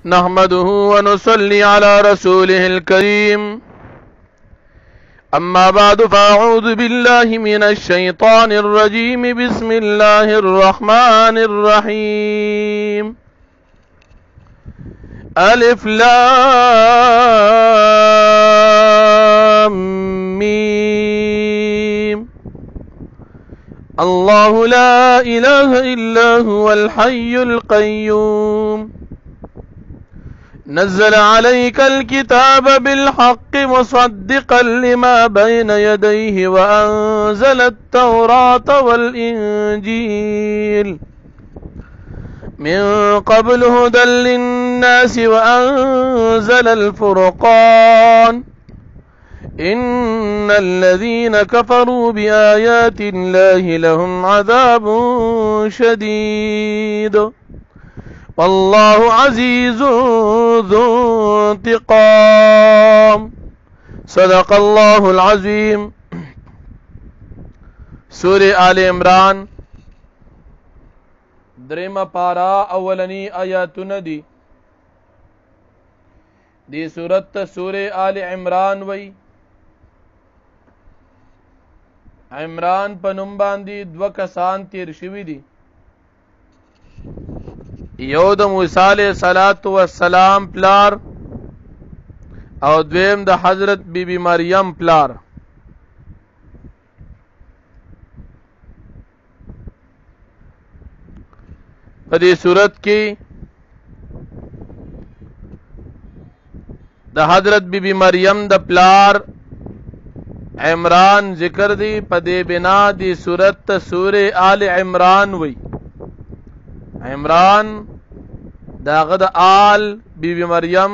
نحمده ونصلي على رسوله الكريم. أما بعد فأعوذ بالله من الشيطان الرجيم. بسم الله الرحمن الرحيم. ألف لام ميم. الله لا إله إلا هو الحي القيوم. نزل عليك الكتاب بالحق مصدقا لما بين يديه وأنزل التوراة والإنجيل من قبل هدى للناس وأنزل الفرقان. إن الذين كفروا بآيات الله لهم عذاب شديد والله عزيز ذو انتقام. صدق الله العظيم. سورة آل عمران دریم پارا اولنی آیاتونه دی. دی سورت سورة آل عمران وی. عمران په نوم باندې دو کسان تیر شوي دي. یو د موسی علیہ الصلوۃ والسلام پلار او دویم د حضرت بی بی مریم پلار. په دې صورت کې د حضرت بی بی مریم د پلار عمران ذکر دی. په دې بنا دی صورت سورہ آل عمران وی. عمران داغه د آل بی بی مریم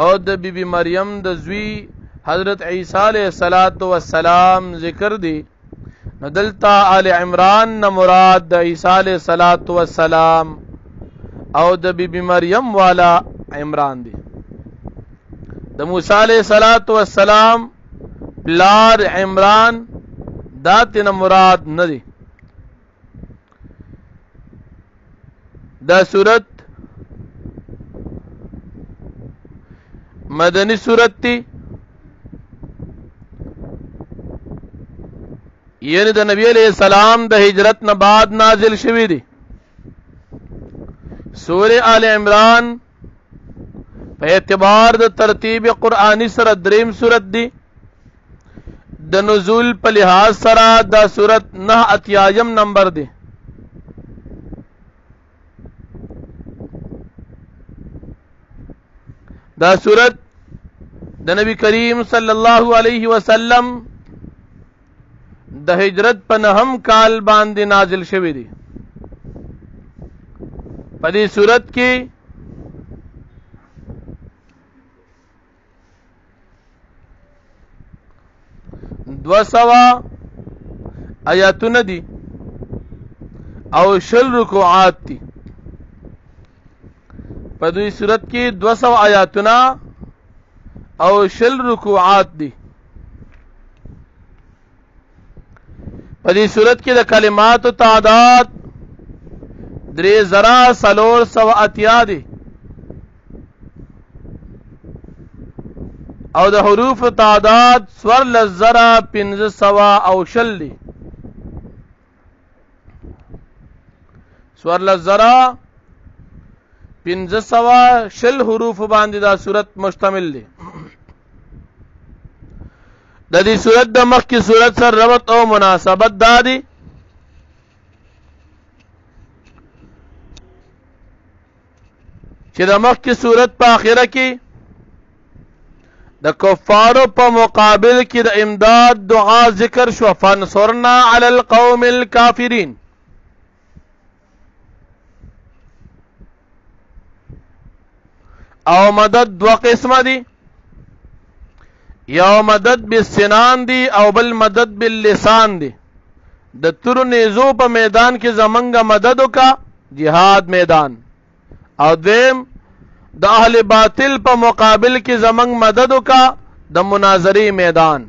او د بی بی مریم د زوی حضرت عیسی علیہ السلام ذکر دی. نو دلتا آل عمران نه مراد د عیسی علیہ السلام او د بی بی مریم والا عمران دی. د موسی علیہ السلام پلار عمران داتن مراد نه دی. دا صورت مدنی صورت تی، یعنی د نبی علیہ السلام د ہجرت نه بعد نازل شوی دی. سورہ آل عمران په اعتبار د ترتیب قرآنی سره دریم صورت دی. د نزول په لحاظ سره دا صورت 89 نمبر دی. دا صورت د نبی کریم صلی الله علیه وسلم د ہجرت په نهم کال باندې نازل شوی دی. په دې صورت کې 200 آیاتونه دي او 60 رکوعات دي. په دې صورت کې 200 آیاتونه او 60 رکوعات دي. په دې صورت کې د کلماتو تعداد 3480 دي او د حروف تعداد 1500 دي. 1500 حروف باندې دا صورت مشتمل دي. د دې صورت د مخکې صورت سره ربط او مناسبت دا دي چې د مخکې صورت په آخره کې د کفارو په مقابل کې د امداد دعا ذکر شو. فانصرنا علی القوم الکافرین. او مدد دو قسمه دی. یو مدد بالسنان دی او بل مدد باللسان دی. د تور نیزو په میدان کې زمنګ مددو کا جهاد میدان، او دویم د اهل باطل په مقابل کې زمنګ مددو کا د مناظری میدان.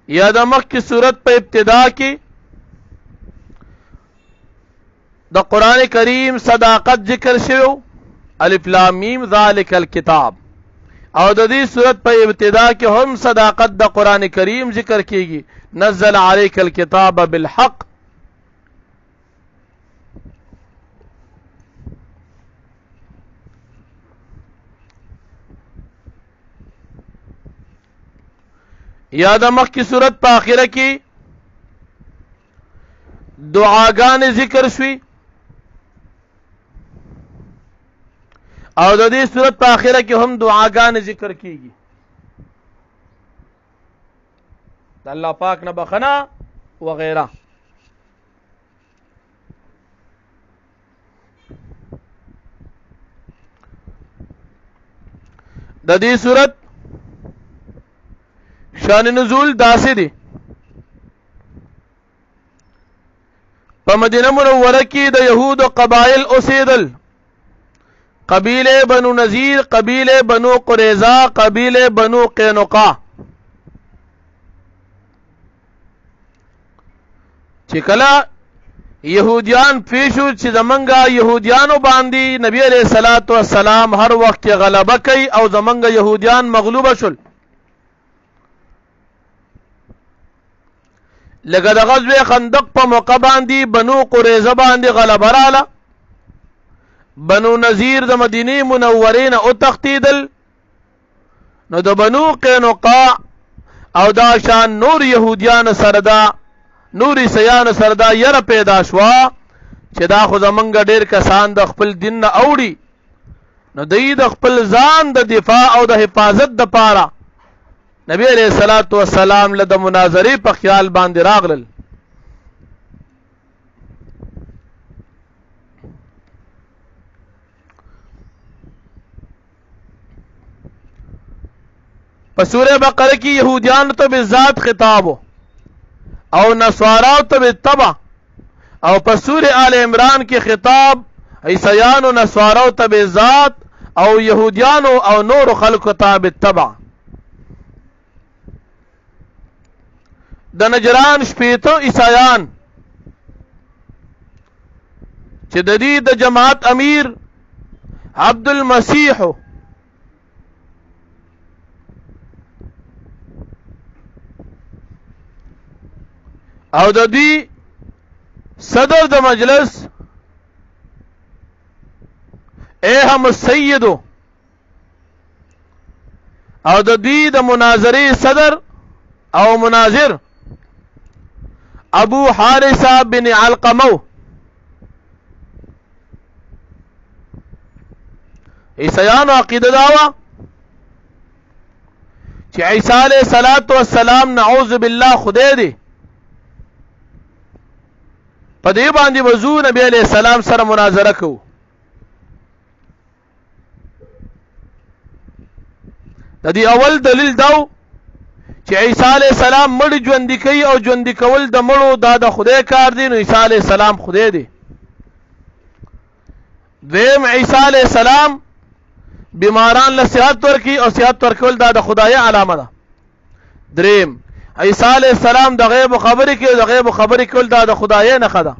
یا د مخ کی صورت په ابتدا کې د قران کریم صداقت ذکر شوی الف لام میم ذالک الکتاب او د دې صورت په ابتدا کې هم صداقت د قران کریم ذکر کیږي نزل علیک الکتاب بالحق یا د مخکې صورت په اخره کې دعاګانې ذکر شوي او د دې صورت په اخره کې هم دعاګانې ذکر کیږي د الله پاک نه بخنه وغیرہ د دې صورت شان نزول داسې دي په مدینه منوره کې د يهودو قبایل اوسېدل قبیله بنو نذیر قبیله بنو قریظه قبیله بنو قینقاع چې کله يهوديان پیشو چې زمنګا يهوديانو باندې نبی عليه الصلاه والسلام هر وخت غلبه کوي او زمنګا يهوديان مغلوب شول لکه د غزوه خندق په موقع باندې بنو قریظه باندې غلبه رااله بنو نذیر د مدینه منورې نه او تختیدل نو د بنو قینقاع او دا شان نور يهوديان سردا نور عیسیان سردا ير پیدا شوا چې دا خو زمونږ ډیر کسان د خپل دین نه اوړي نو دوی د خپل ځان د دفاع او د حفاظت د پاره نبی علیہ الصلوۃ والسلام له د مناظرې په خیال باندې راغلل په سوره بقره کې يهوديان ته بالذات خطاب او نصارا ته بالتبع او په سوره آل عمران کې خطاب عیسایان او نصارا ته بالذات او يهوديان او نور خلق ته بالتبع د نجران شپېته عیسایان چې د دې د جماعت امیر عبد المسیح او د دې صدر د مجلس اهم السید او د دې د مناظرې صدر او مناظر ابو حارثه بن علقمه عیسیانو عقیده داوا چې عیسی علیه السلام نعوذ بالله خدای دی په دې باندې وضو نبی علیہ السلام سره مناظره کو د دې اول دلیل داو چې عیسی علیہ السلام مړ ژوند کوي او ژوند کول د مړو د خدای کار دی نو عیسی علیہ السلام خدای دی دیم عیسی علیہ السلام بیماران له صحت ورکی او صحت ورکول د خدای علامه ده دریم عیسی علیہ السلام د غیب خبرې کې د غیب خبرې کول د خدای نه خدا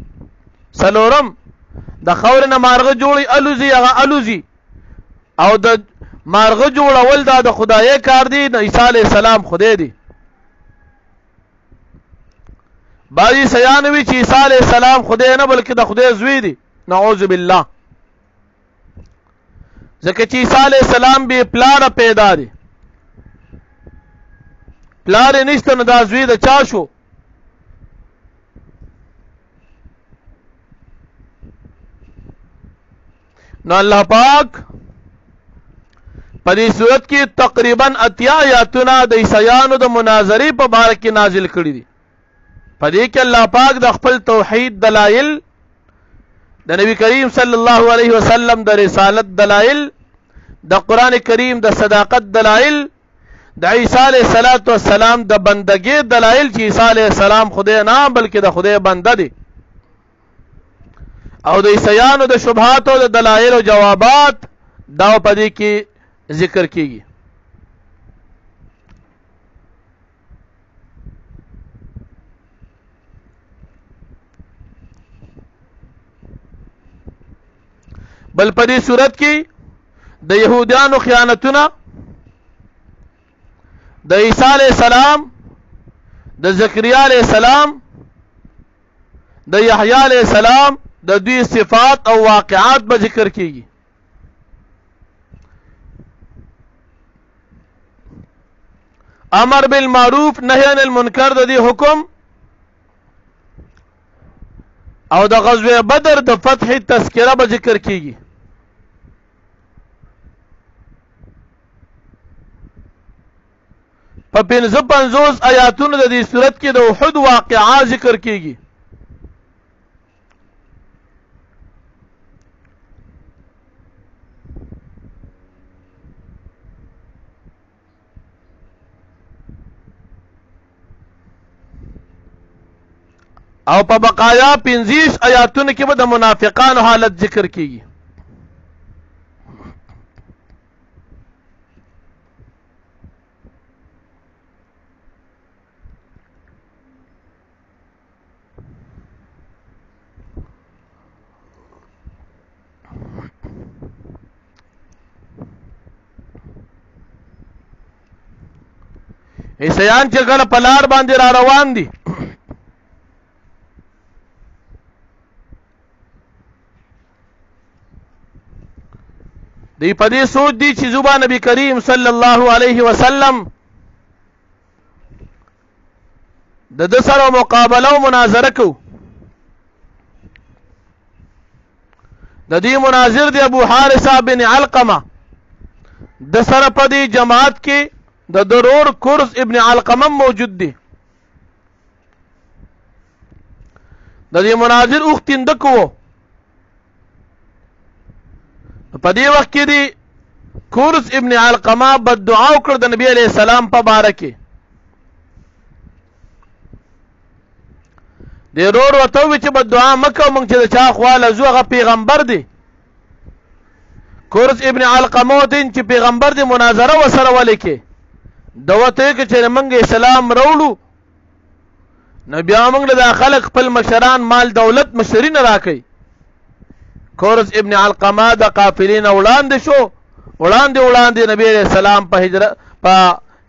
سلورم د خور نه مارغه جوړي الوزي هغه الوزي او د مارغه جوړول د خدای کار دی د عیسی علیہ السلام خدای دی باقي سیانوي چې عیسی علیہ السلام خدای نه بلکې د خدای زوی دی نعوذ بالله ځکه چې عیسی علیہ السلام به پلار پیدا دی پلار نشته نو دا زوی د چا شو نو الله پاک په دې صورت کې تقریبا اتیا آیاتونه د عیسایانو د مناظرې په باره کې نازل کړي دي په دې کې الله پاک د خپل توحید دلایل د نبی کریم صلی الله علیه وسلم د رسالت دلایل د قران کریم د صداقت دلایل د عیسی علیہ السلام د بندګۍ دلایل چې عیسی علیہ السلام خدای نه بلکې د خدای بنده دی او د عیسایانو د شبهات او د دلایل او جوابات دا په دې کې ذکر کیږي بل په دې صورت کې د يهودانو خیانتونه د عیسی علیه السلام د زکریا علیه السلام د یحیی علیه السلام د دوی صفات او واقعات به ذکر کیږي. امر بالمعروف نهی عن المنکر د دې حکم او د غزوه بدر د فتح تذکرہ به ذکر کیږي. په 55 آیاتونو د دې سورت کې د احد واقعا ذکر کیږي. او په بقایا 50 آیاتونو کې به د منافقانو حالت ذکر کیږي. عیسیان چې کله په لار باندې را روان دي دی په دې سوچ دي چې زوبا نبی کریم صلی الله علیه وسلم د سره مقابله او مناظره کو. د دې مناظر دی ابو حارثه بن علقمه د سره په دې جماعت کې د ضرور کورس ابن علقمه موجود دی. د دې مناظر اوختند کو په دې وخت کې دی کورس ابن علقمه بد دعا وکړه د نبی علیہ السلام په باره کې. د ضرور وته چې بد دعا مکه مونږ چې چا خواله زوغه پیغمبر دی. کورس ابن علقمه دین چې پیغمبر دی مناظره وسره ولیکي دوته کې چې موږ اسلام راوړو نبی موږ له خلق خپل مشران مال دولت مشرین راکې. کورس ابن علقمه د قافلین وړاندې شو وړاندې نبی علیہ السلام په هجرت په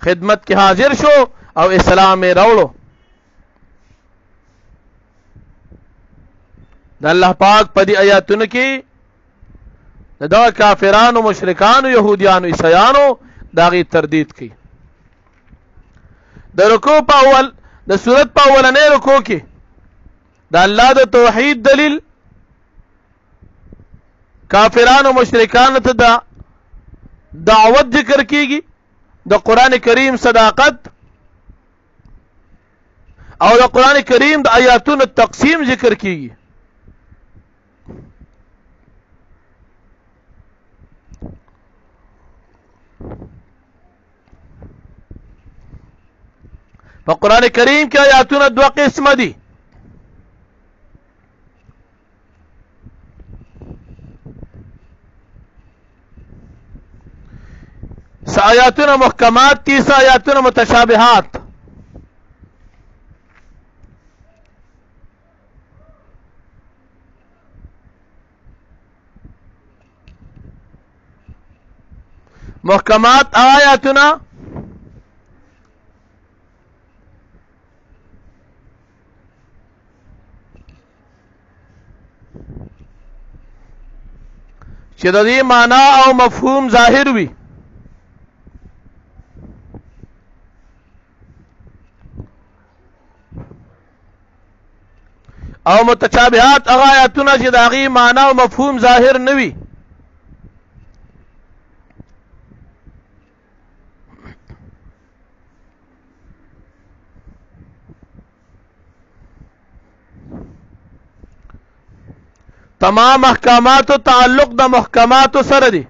خدمت کې حاضر شو او اسلام یې راوړو. د الله پاک په دې آیاتونو کې د کافرانو مشرکانو يهوديانو عیسایانو داغي تردید کی. د رکوع په اول د سورت په اولنې رکوع کې د الله د توحید دلیل کافرانو مشرکانو ته د دعوت ذکر کیږي، د قران کریم صداقت او د قران کریم د آیاتونو تقسیم ذکر کیږي. په قران کریم کې آیاتونه دوه قسمه دي. س آیاتونه محکمات دي، س آیاتونه متشابهات. محکمات آیاتونه چې د دې معنا او مفهوم ظاهر وي، او متشابهات هغه آیاتونه چې د هغې معنا او مفهوم ظاهر نه وي. تمام احکامات او تعلق د محکمات سره دي.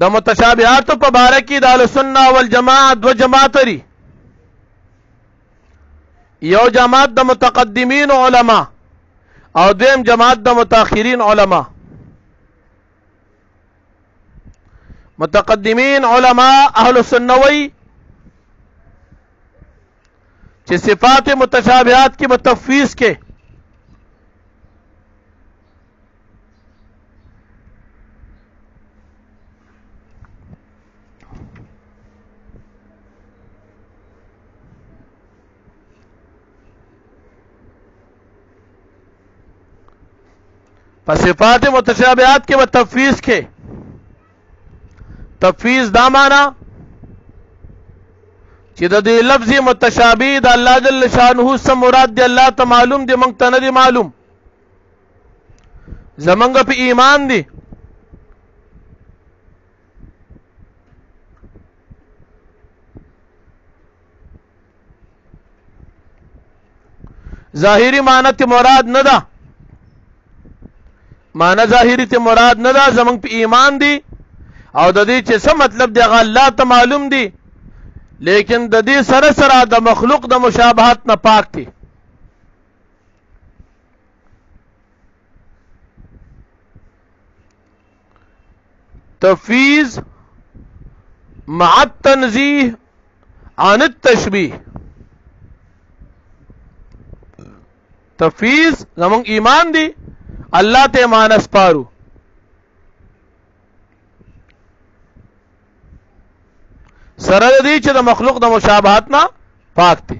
د متشابهات په باره کې د اهلسنه والجماعه دو جماعت لري. یو جماعت د متقدمین علما او دویم جماعت د متأخرین علما. متقدمین علما اهل السنه وی چې صفات متشابهات کې به تفویض کې په صفات متشابهات کې به تفویض کې تفویض دا معنا چې د دې لفظ متشابه د الله جل شانه سم مراد دی الله ته معلوم دی مونږ ته نه دی معلوم زمونږ په ایمان دی ظاهری معنی ته مراد نه ده معنی ظاهری ته مراد نه ده زمونږ په ایمان دی او د دې چې څه مطلب دی هغه الله ته معلوم دی لیکن د دې سره سره د مخلوق د مشابهت نه پاک دي تفویض مع التنزیه عن التشبیه تفویض زمونږ ایمان دی الله ته ایمان سپارو سره دې چې د مخلوق د مشابهت نه پاک دي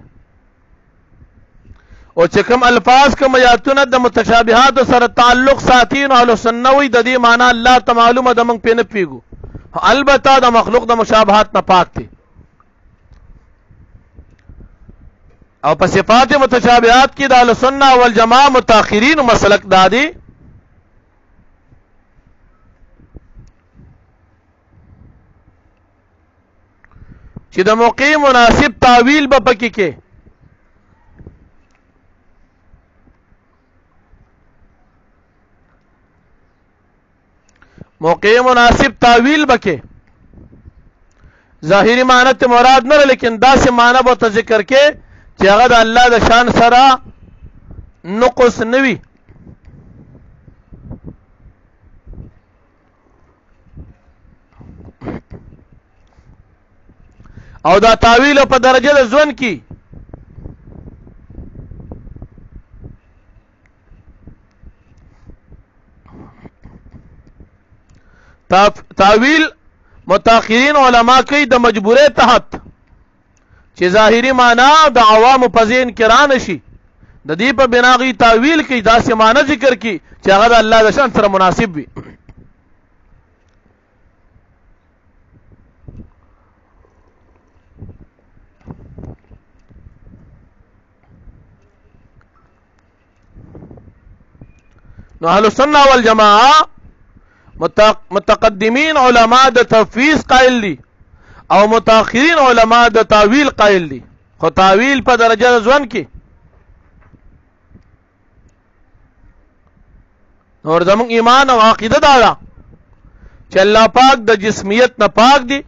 او چې کوم الفاظ کوم آیاتونه د متشابهات سره تعلق ساتین او سنوي د دې معنی الله ته معلومه د موږ په نه پیګو البته د مخلوق د مشابهت نه پاک دي او په صفات متشابهات کې د اهل سنت والجماعه متأخرین مسلک دادي چې د موقع مناسب تعویل به پکې کې موقع مناسب تعویل بکې ظاهری معنی ته مراد نه لیکن داسې معنی به ته ذکر کې چې هغه د الله د شان سره نقص نوي او دا تعویل په درجه د ځوان کې تعویل متأخرین علما کوي د مجبورې تحت چې ظاهری معنا د عوام په ذهن کې را نشي د دې په بنا غي تعویل کوي داسې معنا ذکر کوي چې هغه د الله د شان سره مناسب وي نو اهل السنه والجماعه متقدمین علما د تفویض قائل دي او متأخرین علما د تعویل قائل دي خو تعویل په درجه ځوان کې نور زموږ ایمان او عقیده دا ده چې الله پاک د جسمیت نه پاک دي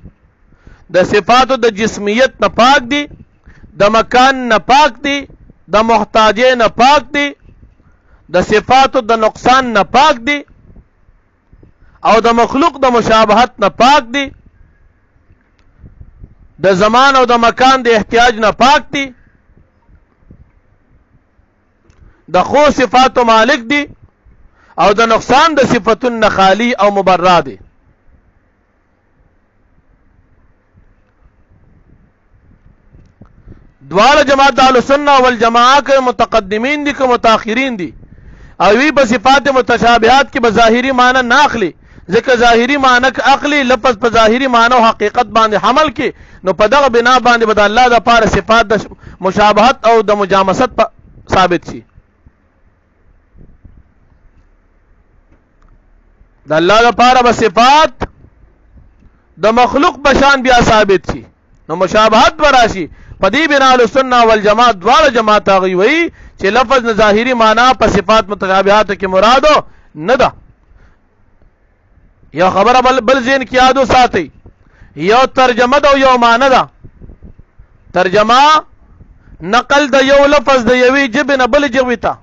د صفاتو د جسمیت نه پاک دي د مکان نه پاک دي د محتاجې نه پاک دي د صفاتو د نقصان نه پاک دي او د مخلوق د مشابهت نه پاک دي د زمان او د مکان د احتیاج نه پاک دي د خو صفاتو مالک دي او د نقصان د صفتون نه خالی او مبرا دي دواړه جماعت اهل سنت والجماعه کې متقدمین دي که متأخرین دي او وی په صفات متشابهات کې به ظاهری معنی نه اخلي ځکه ظاهری معنی ک عقلی لفظ په ظاهری معنی او حقیقت باندې حمل کې نو په دغه بنا باندې به د الله د پاره صفات د مشابهت او د مجامست ثابت شي د الله د پاره به صفات د مخلوق بشان بیا ثابت شي نو مشابهت براشي په دې بنا له سنت والجماعت دواړه جماعت هغه وی چې لفظ نه ظاهری معنی په صفات متشابهات کې مرادو نه ده یو خبره بل ذهن کې یادو ساتي یو ترجمه ده او یو معنی ده ترجمه نقل د یو لفظ د یوې جبه نه بل جبه ته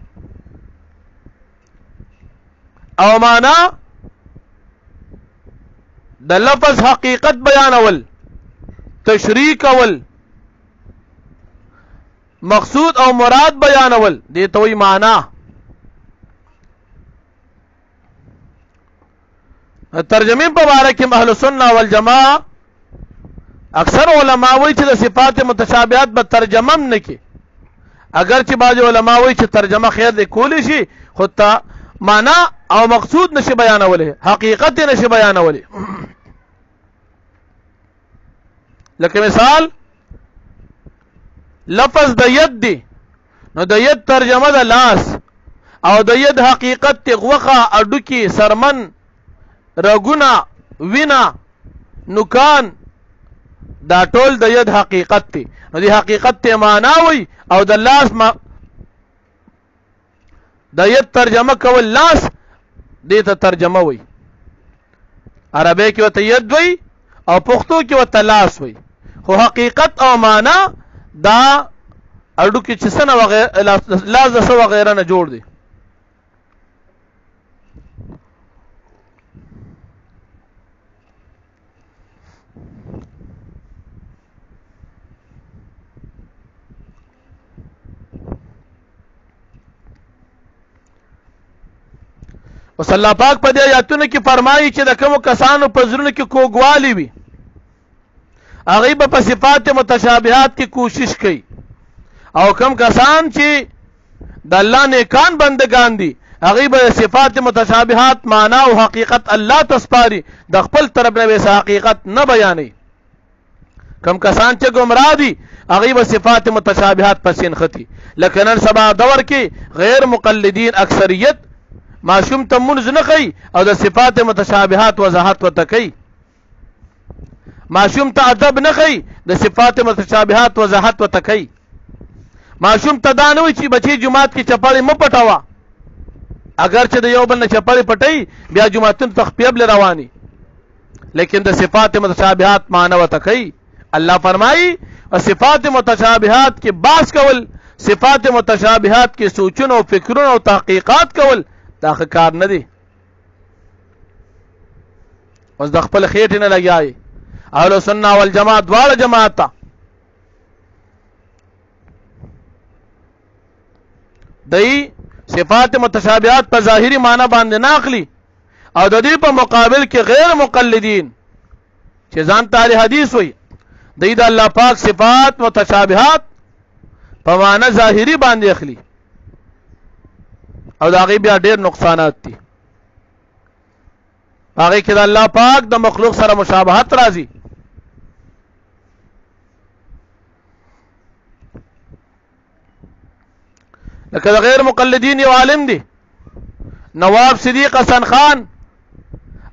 او معنی د لفظ حقیقت بیانول تشریح کول مقصود او مراد بیانول دې ته وایي معنا. ترجمه په باره کې اهل سنت والجماعه اکثر علما وایي چې د صفات متشابهات به ترجمه هم نه کې، اگر چې بعض علما وایي چې ترجمه خیر دی کولی شي، خو ته معنا او مقصود نشي بیانولی، حقیقت نشي بیانولی. لکه مثال لفظ د ید دی، نو د ید ترجمه د لاس، او د ید حقیقت تی غوخه، اډوکی، سرمن، رګونه، وینا، نوکان، دا ټول د ید حقیقت تی. نو دی حقیقت تی معنا وی، او د لاس د ید ترجمه کول لاس دی ته ترجمه وی. عربی کې ورته ید وی او پښتو کې ورته لاس وی، خو حقیقت او معنا دا اډوکی چې څه نه وغیره لاس د څه وغیره نه جوړ دی. اوس الله پاک په دې آیاتونو کې فرمایي چې د کوم کسانو په زړونو کې کوګوالی وي هغه به په صفات متشابهات کې کوشش کوي، او کوم کسان چې د الله نیکان بندگان دي هغه به صفات متشابهات معنا او حقیقت الله تسپاري، د خپل طرف نه به حقیقت نه بیانوي. کوم کسان چې گمراه دي هغه به صفات متشابهات پسې نختی. لکه نن سبا دور کې غیر مقلدین اکثریت معشوم ته منځ نه کوي او د صفات متشابهات وضاحت ورته کوي، معشوم ته ادب نه کوي د صفات متشابهات وضاحت ورته کوي. معشوم ته دا نه وي چې بچي جماعت کې چپړې مه پټوه، اگر چې د یو بل نه چپړې پټوي بیا جماعتونو ته خپیبل رواني، لیکن د صفات متشابهات معنی ورته کوي. الله فرمایي صفات متشابهات کې باس کول، صفات متشابهات کې سوچونه او فکرونه او تحقیقات کول دا ښه کار نه دی. اوس د خپل خېټې نه لګیایي اهل سنت والجماعت دواړه جماعت ته دی صفات متشابهات په ظاهري معنی باندې نه اخلي، او د دې په مقابل کې غیر مقلدین چې ځان ته حدیث وي دی د الله پاک صفات متشابهات په معنی ظاهري باندې اخلي، او دا غي بیا ډېر نقصانات دي. هغه کې د الله پاک د مخلوق سره مشابهت راځي. لکه د غیر مقلدین یو عالم دی نواب صدیق حسن خان،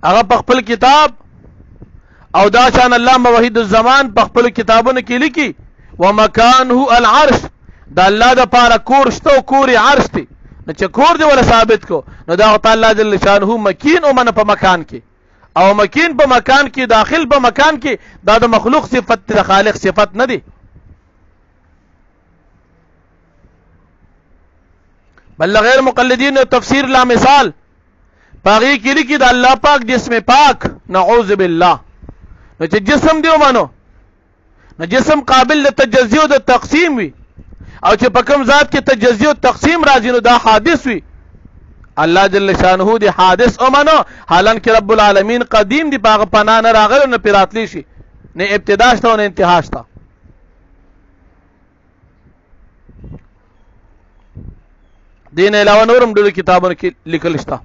هغه په خپل کتاب او دا شان علامه وحید الزمان په خپل کتابونو کې لیکي ومکانه العرش، د الله د پاره کور شته او کور عرش دی. نو چې کور دی ولا ثابت کو نو دا تعالی جل شانه مکین او من په مکان کې، او مکین په مکان کې داخل په مکان کې دا د مخلوق صفت د خالق صفت نه دی. بل غیر مقلدین تفسیر لا مثال پاغي کې لیکي د الله پاک جسم پاک نعوذ بالله، نو چې جسم دی ومنو نو جسم قابل د تجزیه او د تقسیم وي، او چې په کوم ذات کې تجزیه او تقسیم راځي نو دا حادث وي. الله جل شانه دی حادث ومنو، حالانکه رب العالمین قدیم دی، باغ پناه نه راغلی نه پیراتلی شي، نه ابتدا شته او نه انتها شته. دین علاوه نورم ډېر کتابونو کې لیکل شته.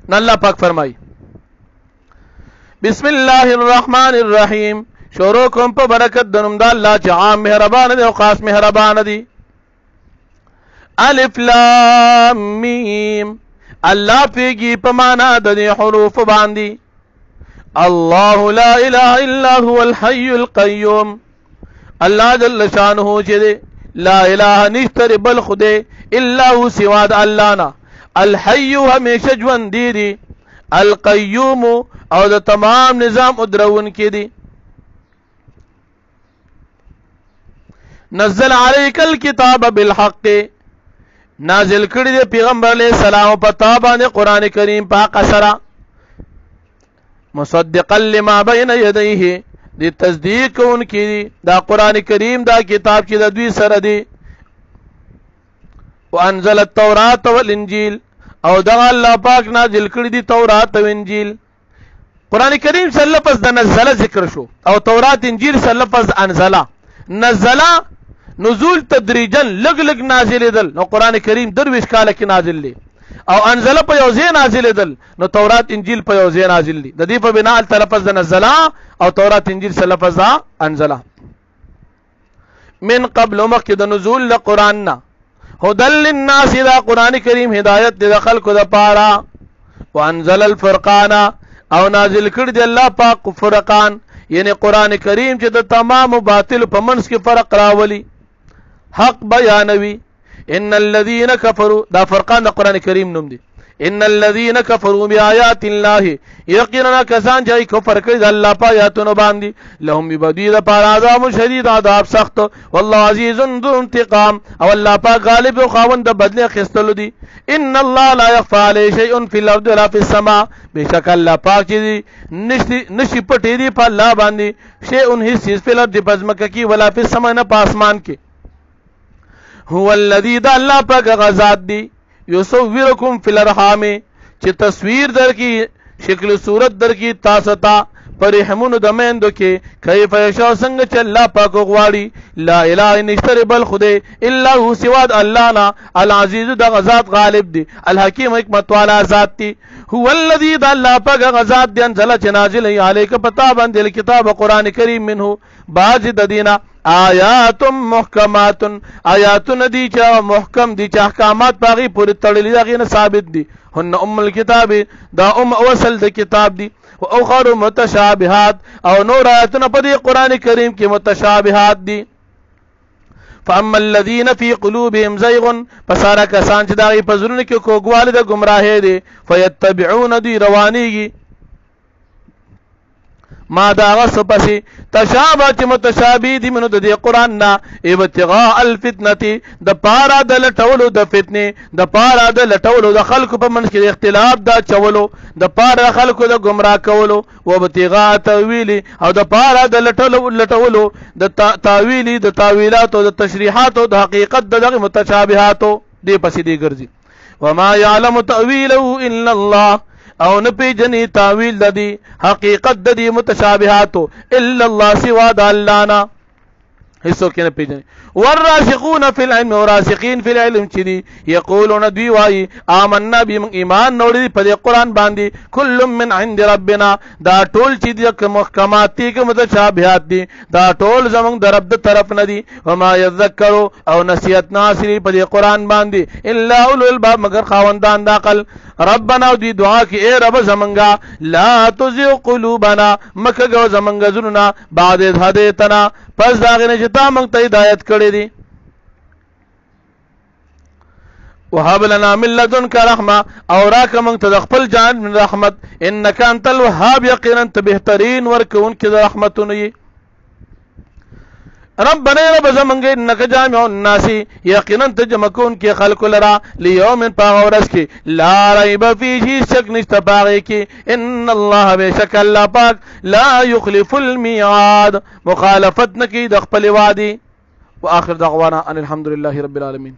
نن الله پاک فرمایي بسم الله الرحمن الرحیم، شروع کوم په برکت د نوم د الله چې عام مهربان دی او خاص مهربان دی. الف لام میم، الله پیږي په معنا د دې حروف باندې. الله لا اله الا هو الحي القيوم، الله جل شانه چې دی لا اله نشتر بل خدای الا هو سوا د الله نه، الحي همیشه ژوند دی، القيوم او د تمام نظام ادرون کې دی. نزل عليك الكتاب بالحق، نازل کړی دی پیغمبر علیہ السلام په تا باندې قران کریم پاک سره، مصدقا لما بين يديه، دی تصدیق کوونکي دي دا قران کریم دا کتاب چې د دوی سره دی وانزل التوراة والانجیل او دا الله پاک نازل کړی دی تورات او انجیل قران کریم سره لفظ د نزل ذکر شو او تورات انجیل سره لفظ انزل نزل نزول تدریجا لګ لګ نازل دل نو قران کریم درویش کاله کې نازل دی او انزل په یو ځای نازل دل نو تورات انجیل په یو ځای نازل دي د دې په بنا ال لفظ نزل او تورات انجیل سره لفظ انزل من قبل مخکې د نزول القرآن هدى للناس دا قران کریم هدایت د خلکو د پاره وانزل الفرقان او نازل کړ دی الله پاک فرقان یعنی قران کریم چې د تمام باطل په منځ کې فرق راولي حق بیانوي ان الذين كفروا دا فرقان د قران کریم نوم دی ان الذين كفروا بآيات الله یقینا کسان چې کفر کوي د الله په آیاتونو باندې لهم ببدی د پاره عذاب شدید عذاب سخت والله عزیز ذو انتقام او الله پاک غالب او خاوند د بدله اخیستلو دی ان الله لا يخفى عليه شيء في الارض ولا في السماء بشک الله پاک چې نشي پټې دی په الله باندې شيء هیڅ چیز په الارض پزمکه کې ولا په السماء نه په اسمان کې هو الذي دا الله پاک غزاد دی یصورکم فی الارحام چې تصویر در کی شکل صورت در کی تاسو ته پرحمونو د میندو کې کیف یشاء څنګه چې الله پاک غواړي لا اله نشتر بل خدای الا هو سواد الله نا العزیز د غزاد غالب دی الحکیم حکمت والا ذات دی هو الذی د الله پاک غزاد دی انزل چې نازل علیک پتا باندې الکتاب قران کریم منه باز د دینه آیات محکمات آیات ندی چې محکم دي چې احکامات باغی پوری تړلې دي غینه ثابت دي هن ام الكتاب دا وصل د کتاب دي او اخر متشابهات او نور آیاتونه په دې قران کریم کې متشابهات دي فاما الذين في قلوبهم زيغ فسارا کسان چې دا په زړونو کې کوګواله د گمراهۍ دي فيتبعون دي روانيږي ما دا غصبسي تشابه چې متشابه دي منو د قران نا ابتغاء الفتنه د پارا د لټولو د فتنه د پارا د لټولو د خلکو په منځ کې اختلاف دا چولو د پارا خلکو د گمراه کولو او ابتغاء تاویل او د پارا د لټولو د تاویل د تاویلات او د تشریحات او د حقیقت د متشابهات دی پسې دی ګرځي وما يعلم تاويله الا الله او نه پیجنې تاویل د دې حقیقت د دې متشابهات الا الله سوا د الله نه هیڅوک نه پیجنې والراسخون في العلم وراسخين في العلم چې دي یقولون دوی وایي آمنا بهم ایمان نوړي په قرآن باندې كل من عند ربنا دا ټول چې د محکمات دي که متشابهات دي دا ټول زمونږ د رب د طرف نه دي وما يذكروا او نصیحت ناصري په قرآن باندې الا اولو الباب مگر خاوندان د عقل ربنا دی دعا کی اے رب زمنگا لا تزغ قلوبنا مکه زمنگا زرنا بعد هدیتنا پس داغه نشتا مونږ ته ہدایت کړی دی وهب لنا من لدنك رحمه او راک مونږ ته خپل جان من رحمت انك انت الوهاب یقینا ته بهترین ورکون کې رحمتونه ربنا رب زمنګ انک جامع الناس یقینا تجمعون کې خلق لرا لیوم پاورس کې لا ریب فیه شک نشته پاغه کې ان الله بشک الله پاک لا یخلف الميعاد مخالفت نکي د خپل وادي واخر دعوانا ان الحمد لله رب العالمين